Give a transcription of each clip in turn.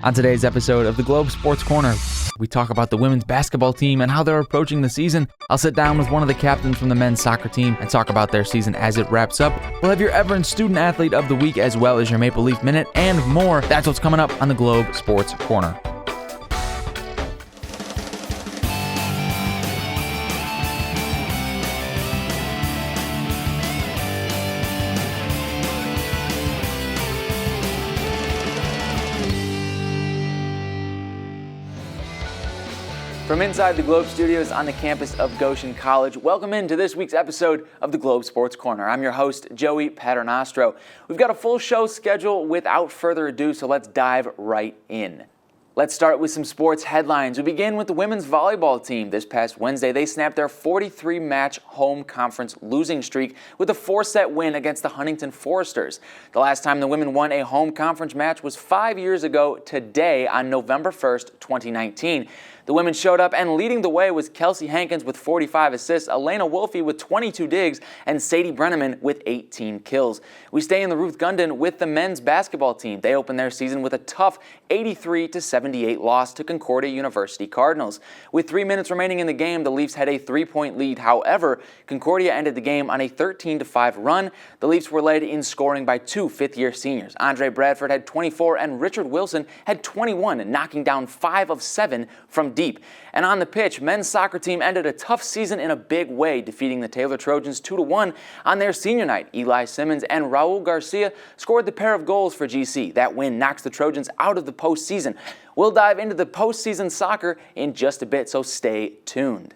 On today's episode of the Globe Sports Corner, we talk about the women's basketball team and how they're approaching the season. I'll sit down with one of the captains from the men's soccer team and talk about their season as it wraps up. We'll have your Everence Student Athlete of the Week as well as your Maple Leaf Minute and more. That's what's coming up on the Globe Sports Corner. From inside the Globe studios on the campus of Goshen College, welcome into this week's episode of the Globe Sports Corner. I'm your host, Joey Paternostro. We've got a full show schedule without further ado, so let's dive right in. Let's start with some sports headlines. We begin with the women's volleyball team. This past Wednesday, they snapped their 43-match home conference losing streak with a 4-set win against the Huntington Foresters. The last time the women won a home conference match was 5 years ago today on November 1st, 2019. The women showed up, and leading the way was Kelsey Hankins with 45 assists, Elena Wolfe with 22 digs, and Sadie Brenneman with 18 kills. We stay in the Ruth Gunden with the men's basketball team. They opened their season with a tough 83-78 loss to Concordia University Cardinals. With 3 minutes remaining in the game, the Leafs had a 3-point lead. However, Concordia ended the game on a 13-5 run. The Leafs were led in scoring by two fifth-year seniors. Andre Bradford had 24, and Richard Wilson had 21, knocking down 5 of 7 from deep. And on the pitch, men's soccer team ended a tough season in a big way, defeating the Taylor Trojans 2-1 on their senior night. Eli Simmons and Raul Garcia scored the pair of goals for GC. That win knocks the Trojans out of the postseason. We'll dive into the postseason soccer in just a bit, so stay tuned.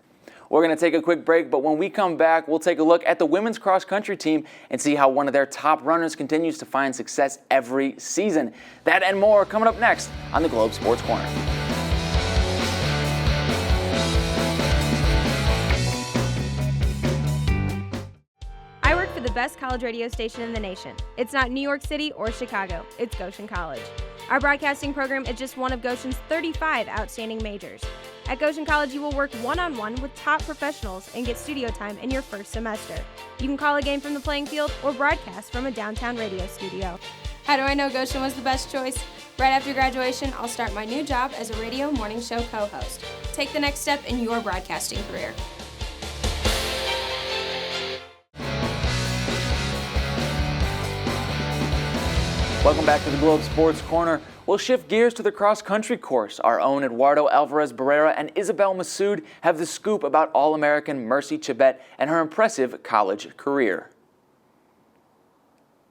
We're going to take a quick break, but when we come back, we'll take a look at the women's cross-country team and see how one of their top runners continues to find success every season. That and more coming up next on the Globe Sports Corner. The best college radio station in the nation. It's not New York City or Chicago, it's Goshen College. Our broadcasting program is just one of Goshen's 35 outstanding majors. At Goshen College, you will work one-on-one with top professionals and get studio time in your first semester. You can call a game from the playing field or broadcast from a downtown radio studio. How do I know Goshen was the best choice? Right after graduation, I'll start my new job as a radio morning show co-host. Take the next step in your broadcasting career. Welcome back to the Globe Sports Corner. We'll shift gears to the cross-country course. Our own Eduardo Alvarez Barrera and Isabel Massoud have the scoop about All-American Mercy Shabet and her impressive college career.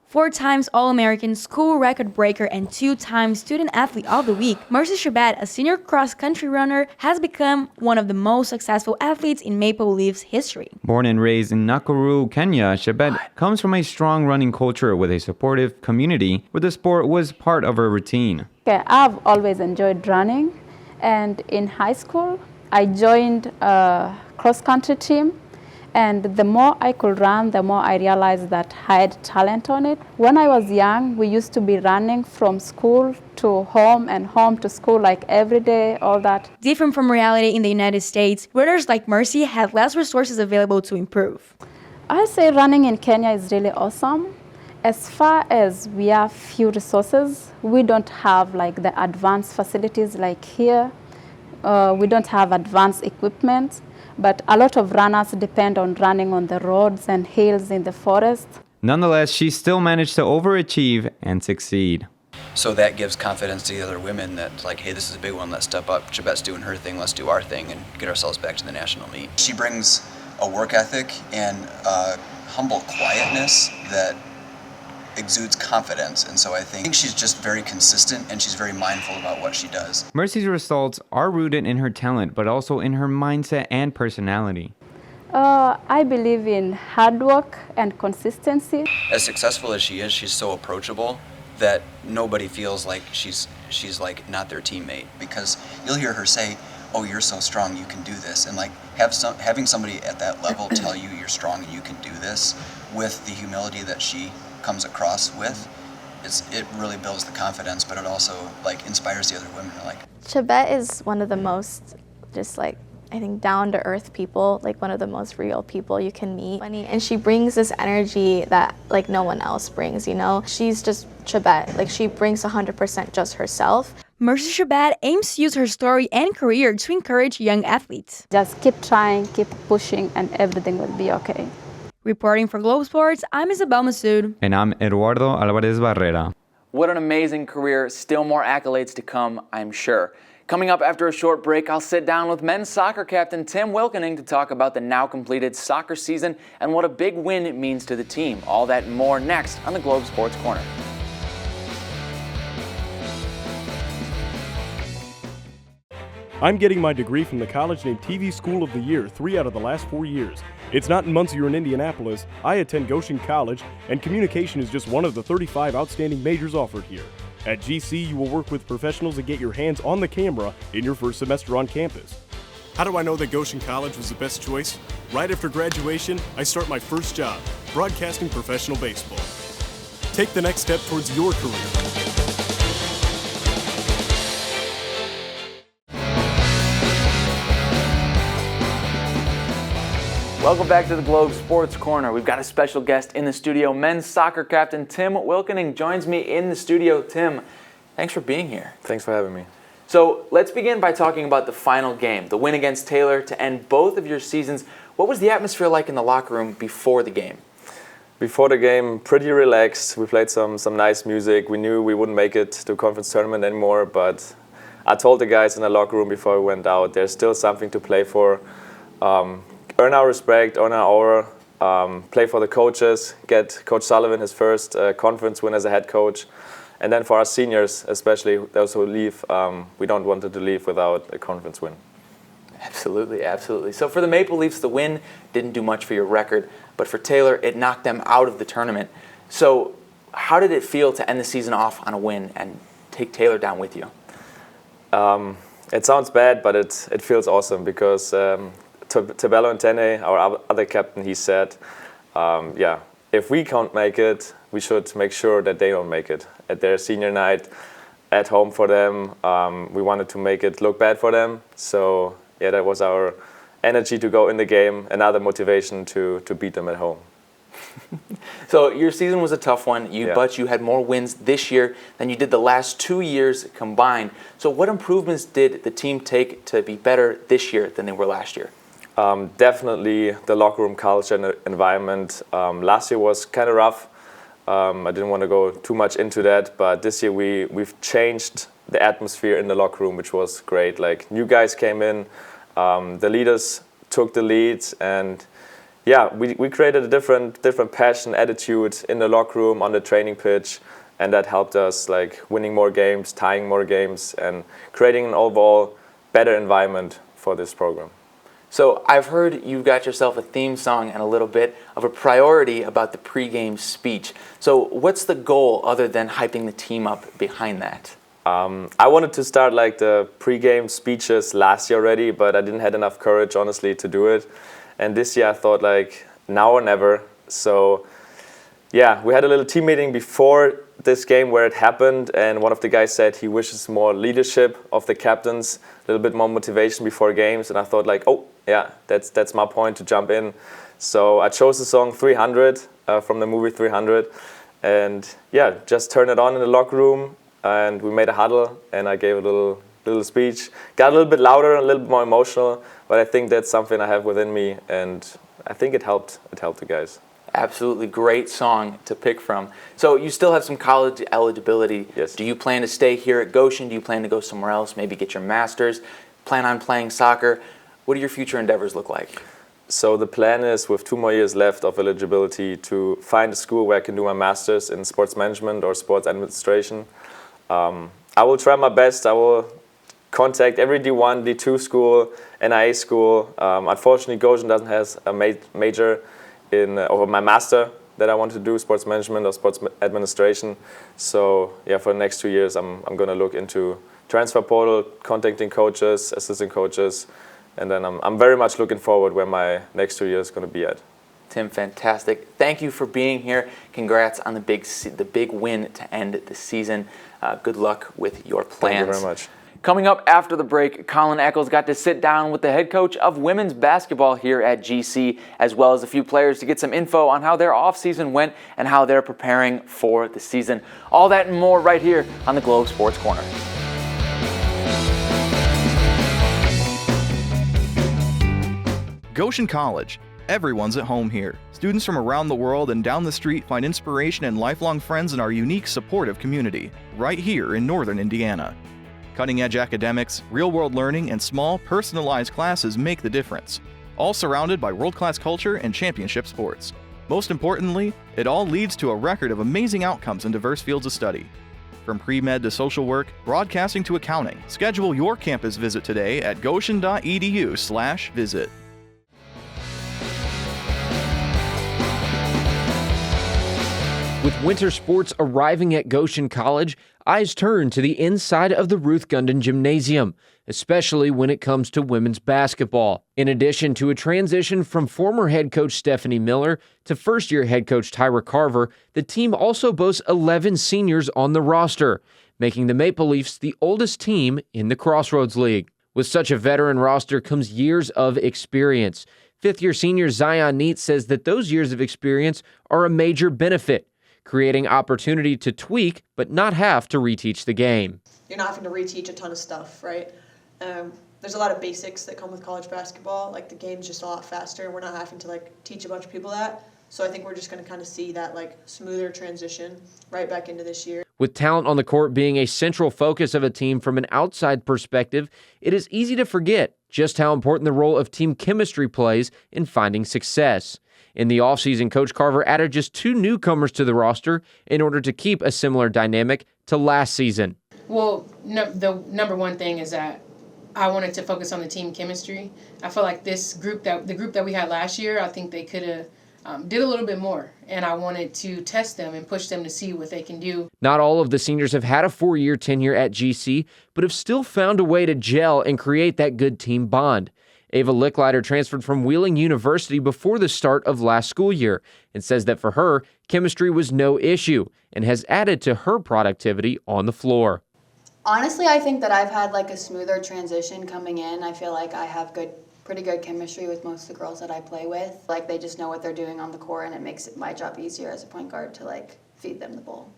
4 times All-American, school record breaker, and 2-time Student Athlete of the Week, Mercy Shabet, a senior cross-country runner, has become one of the most successful athletes in Maple Leafs history. Born and raised in Nakuru, Kenya, Shabet comes from a strong running culture with a supportive community where the sport was part of her routine. Okay, I've always enjoyed running, and in high school, I joined a cross-country team. And the more I could run, the more I realized that I had talent on it. When I was young, we used to be running from school to home and home to school, like every day, all that. Different from reality in the United States, runners like Mercy have less resources available to improve. I say running in Kenya is really awesome. As far as we have few resources, we don't have like the advanced facilities like here. We don't have advanced equipment. But a lot of runners depend on running on the roads and hills in the forest. Nonetheless, she still managed to overachieve and succeed. So that gives confidence to the other women that, like, hey, this is a big one, let's step up. Shabet's doing her thing, let's do our thing and get ourselves back to the national meet. She brings a work ethic and a humble quietness that exudes confidence, and so I think she's just very consistent and she's very mindful about what she does. Mercy's results are rooted in her talent, but also in her mindset and personality. I believe in hard work and consistency. As successful as she is, she's so approachable that nobody feels like she's like not their teammate, because you'll hear her say, oh, you're so strong, you can do this, and like having somebody at that level tell you you're strong and you can do this with the humility that she comes across with, it really builds the confidence, but it also like inspires the other women. Shabet is one of the most just like, I think, down-to-earth people, like one of the most real people you can meet. And she brings this energy that like no one else brings, you know? She's just Shabet, like she brings 100% just herself. Mercy Shabet aims to use her story and career to encourage young athletes. Just keep trying, keep pushing, and everything will be okay. Reporting for Globe Sports, I'm Isabel Masood. And I'm Eduardo Alvarez Barrera. What an amazing career. Still more accolades to come, I'm sure. Coming up after a short break, I'll sit down with men's soccer captain Tim Wilkening to talk about the now completed soccer season and what a big win it means to the team. All that and more next on the Globe Sports Corner. I'm getting my degree from the college named TV School of the Year 3 out of the last 4 years. It's not in Muncie or in Indianapolis. I attend Goshen College, and communication is just one of the 35 outstanding majors offered here. At GC, you will work with professionals and get your hands on the camera in your first semester on campus. How do I know that Goshen College was the best choice? Right after graduation, I start my first job, broadcasting professional baseball. Take the next step towards your career. Welcome back to the Globe Sports Corner. We've got a special guest in the studio. Men's soccer captain Tim Wilkening joins me in the studio. Tim, thanks for being here. Thanks for having me. So let's begin by talking about the final game, the win against Taylor to end both of your seasons. What was the atmosphere like in the locker room before the game? Before the game, pretty relaxed. We played some nice music. We knew we wouldn't make it to a conference tournament anymore, but I told the guys in the locker room before we went out, there's still something to play for. Earn our respect, earn our aura, play for the coaches, get Coach Sullivan his first conference win as a head coach. And then for our seniors, especially those who leave, we don't want them to leave without a conference win. Absolutely, absolutely. So for the Maple Leafs, the win didn't do much for your record, but for Taylor, it knocked them out of the tournament. So how did it feel to end the season off on a win and take Taylor down with you? It sounds bad, but it feels awesome because Tabello and Tene, our other captain, he said, if we can't make it, we should make sure that they don't make it. At their senior night, at home for them, we wanted to make it look bad for them. So yeah, that was our energy to go in the game, another motivation to beat them at home. So your season was a tough one, but you had more wins this year than you did the last 2 years combined. So what improvements did the team take to be better this year than they were last year? Definitely the locker room culture and environment. Last year was kind of rough. I didn't want to go too much into that, but this year we've changed the atmosphere in the locker room, which was great. Like, new guys came in, the leaders took the lead, and we created a different passion, attitude in the locker room, on the training pitch, and that helped us like winning more games, tying more games, and creating an overall better environment for this program. So I've heard you've got yourself a theme song and a little bit of a priority about the pregame speech. So what's the goal other than hyping the team up behind that? I wanted to start like the pregame speeches last year already, but I didn't have enough courage, honestly, to do it. And this year I thought like now or never. So yeah, we had a little team meeting before this game where it happened, and one of the guys said he wishes more leadership of the captains, a little bit more motivation before games, and I thought like, oh yeah, that's my point to jump in. So I chose the song 300 from the movie 300, and yeah, just turned it on in the locker room, and we made a huddle, and I gave a little speech. Got a little bit louder, a little bit more emotional, but I think that's something I have within me, and I think it helped the guys. Absolutely great song to pick from. So you still have some college eligibility. Yes. Do you plan to stay here at Goshen? Do you plan to go somewhere else, maybe get your master's? Plan on playing soccer? What do your future endeavors look like? So the plan is, with 2 more years left of eligibility, to find a school where I can do my master's in sports management or sports administration. I will try my best. I will contact every D1, D2 school, NIA school. Unfortunately, Goshen doesn't have a major or my master that I want to do, sports management or sports administration. So yeah, for the next 2 years, I'm going to look into transfer portal, contacting coaches, assistant coaches, and then I'm very much looking forward where my next 2 years is going to be at. Tim, fantastic. Thank you for being here. Congrats on the big win to end the season. Good luck with your plans. Thank you very much. Coming up after the break, Colin Eccles got to sit down with the head coach of women's basketball here at GC, as well as a few players to get some info on how their offseason went and how they're preparing for the season. All that and more right here on the Globe Sports Corner. Goshen College. Everyone's at home here. Students from around the world and down the street find inspiration and lifelong friends in our unique, supportive community, right here in northern Indiana. Cutting-edge academics, real-world learning, and small, personalized classes make the difference, all surrounded by world-class culture and championship sports. Most importantly, it all leads to a record of amazing outcomes in diverse fields of study. From pre-med to social work, broadcasting to accounting, schedule your campus visit today at goshen.edu/visit. With winter sports arriving at Goshen College, eyes turn to the inside of the Ruth Gundon Gymnasium, especially when it comes to women's basketball. In addition to a transition from former head coach Stephanie Miller to first-year head coach Tyra Carver, the team also boasts 11 seniors on the roster, making the Maple Leafs the oldest team in the Crossroads League. With such a veteran roster comes years of experience. Fifth-year senior Zion Neat says that those years of experience are a major benefit, creating opportunity to tweak but not have to reteach the game. You're not having to reteach a ton of stuff, right? There's a lot of basics that come with college basketball. Like, the game's just a lot faster. We're not having to teach a bunch of people that. So I think we're just going to kind of see that smoother transition right back into this year. With talent on the court being a central focus of a team from an outside perspective, it is easy to forget just how important the role of team chemistry plays in finding success. In the offseason, Coach Carver added just 2 newcomers to the roster in order to keep a similar dynamic to last season. Well, the number one thing is that I wanted to focus on the team chemistry. I feel like the group that we had last year, I think they could have did a little bit more, and I wanted to test them and push them to see what they can do. Not all of the seniors have had a 4-year tenure at GC, but have still found a way to gel and create that good team bond. Ava Licklider transferred from Wheeling University before the start of last school year and says that for her, chemistry was no issue and has added to her productivity on the floor. Honestly, I think that I've had a smoother transition coming in. I feel like I have pretty good chemistry with most of the girls that I play with. They just know what they're doing on the court, and it makes my job easier as a point guard to feed them the ball.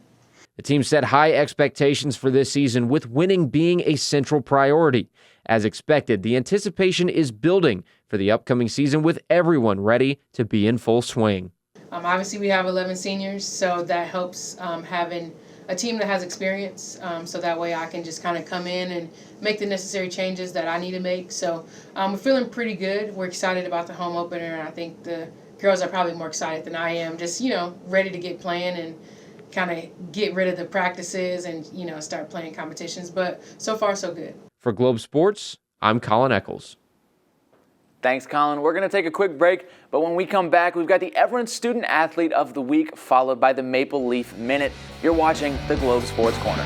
The team set high expectations for this season, with winning being a central priority. As expected, the anticipation is building for the upcoming season, with everyone ready to be in full swing. Obviously, we have 11 seniors, so that helps having a team that has experience, so that way I can just kind of come in and make the necessary changes that I need to make. So we're feeling pretty good. We're excited about the home opener, and I think the girls are probably more excited than I am, just, ready to get playing and kind of get rid of the practices and, start playing competitions. But so far, so good. For Globe Sports, I'm Colin Eccles. Thanks, Colin. We're going to take a quick break, but when we come back, we've got the Everence Student Athlete of the Week, followed by the Maple Leaf Minute. You're watching the Globe Sports Corner.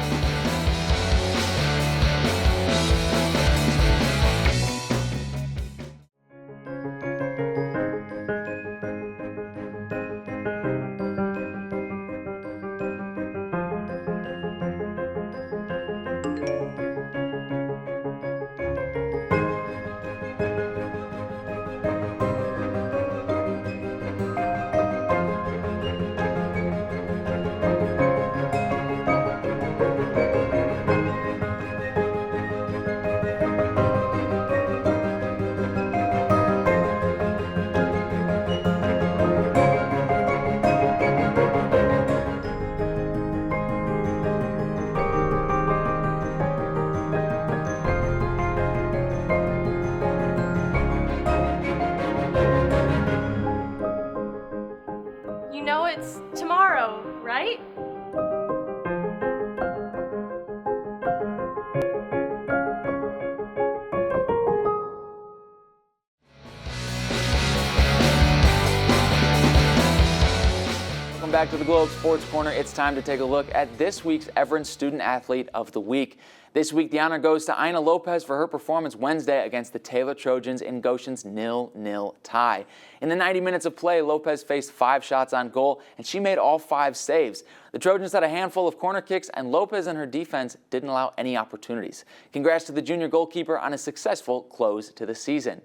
It's tomorrow, right? Welcome back to the Globe Sports Corner. It's time to take a look at this week's Everence Student Athlete of the Week. This week, the honor goes to Ina Lopez for her performance Wednesday against the Taylor Trojans in Goshen's 0-0 tie. In the 90 minutes of play, Lopez faced 5 shots on goal, and she made all 5 saves. The Trojans had a handful of corner kicks, and Lopez and her defense didn't allow any opportunities. Congrats to the junior goalkeeper on a successful close to the season.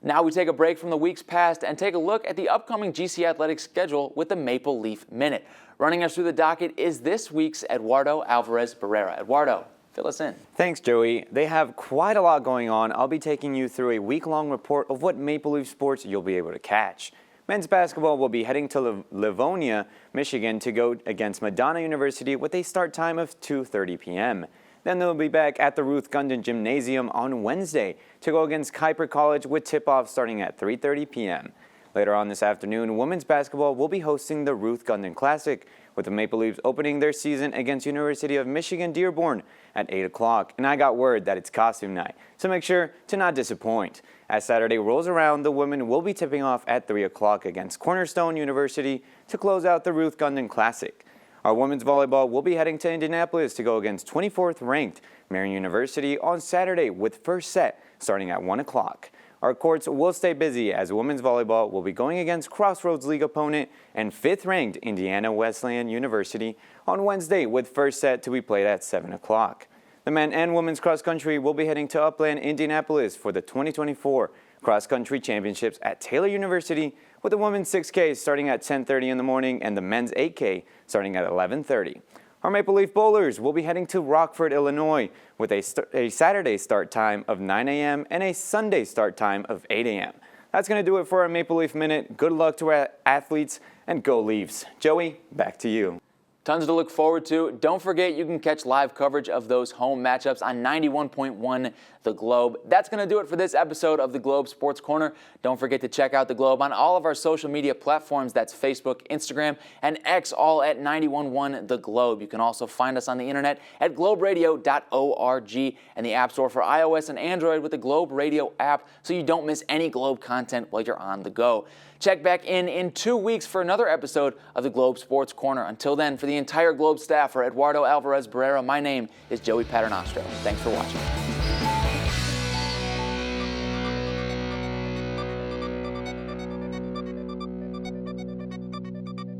Now we take a break from the weeks past and take a look at the upcoming GC Athletics schedule with the Maple Leaf Minute. Running us through the docket is this week's Eduardo Alvarez Barrera. Eduardo. Fill us in. Thanks, Joey. They have quite a lot going on. I'll be taking you through a week-long report of what Maple Leaf sports you'll be able to catch. Men's basketball will be heading to Livonia, Michigan to go against Madonna University with a start time of 2:30 p.m. Then they'll be back at the Ruth Gundon Gymnasium on Wednesday to go against Kuiper College with tip-off starting at 3:30 p.m. Later on this afternoon, women's basketball will be hosting the Ruth Gundon Classic, with the Maple Leafs opening their season against University of Michigan Dearborn at 8 o'clock. And I got word that it's costume night, so make sure to not disappoint. As Saturday rolls around, the women will be tipping off at 3 o'clock against Cornerstone University to close out the Ruth Gundon Classic. Our women's volleyball will be heading to Indianapolis to go against 24th ranked Marian University on Saturday with first set starting at 1 o'clock. Our courts will stay busy as women's volleyball will be going against Crossroads League opponent and 5th-ranked Indiana Wesleyan University on Wednesday with first set to be played at 7 o'clock. The men and women's cross country will be heading to Upland, Indianapolis for the 2024 Cross Country Championships at Taylor University, with the women's 6K starting at 10:30 in the morning and the men's 8K starting at 11:30. Our Maple Leaf Bowlers will be heading to Rockford, Illinois, with a Saturday start time of 9 a.m. and a Sunday start time of 8 a.m. That's going to do it for our Maple Leaf Minute. Good luck to our athletes, and go Leafs. Joey, back to you. Tons to look forward to. Don't forget you can catch live coverage of those home matchups on 91.1 The Globe. That's going to do it for this episode of The Globe Sports Corner. Don't forget to check out The Globe on all of our social media platforms. That's Facebook, Instagram, and X, all at 91.1 The Globe. You can also find us on the internet at globeradio.org and the App Store for iOS and Android with the Globe Radio app so you don't miss any Globe content while you're on the go. Check back in 2 weeks for another episode of the Globe Sports Corner. Until then, for the entire Globe staff, for Eduardo Alvarez Barrera, my name is Joey Paternostro. Thanks for watching.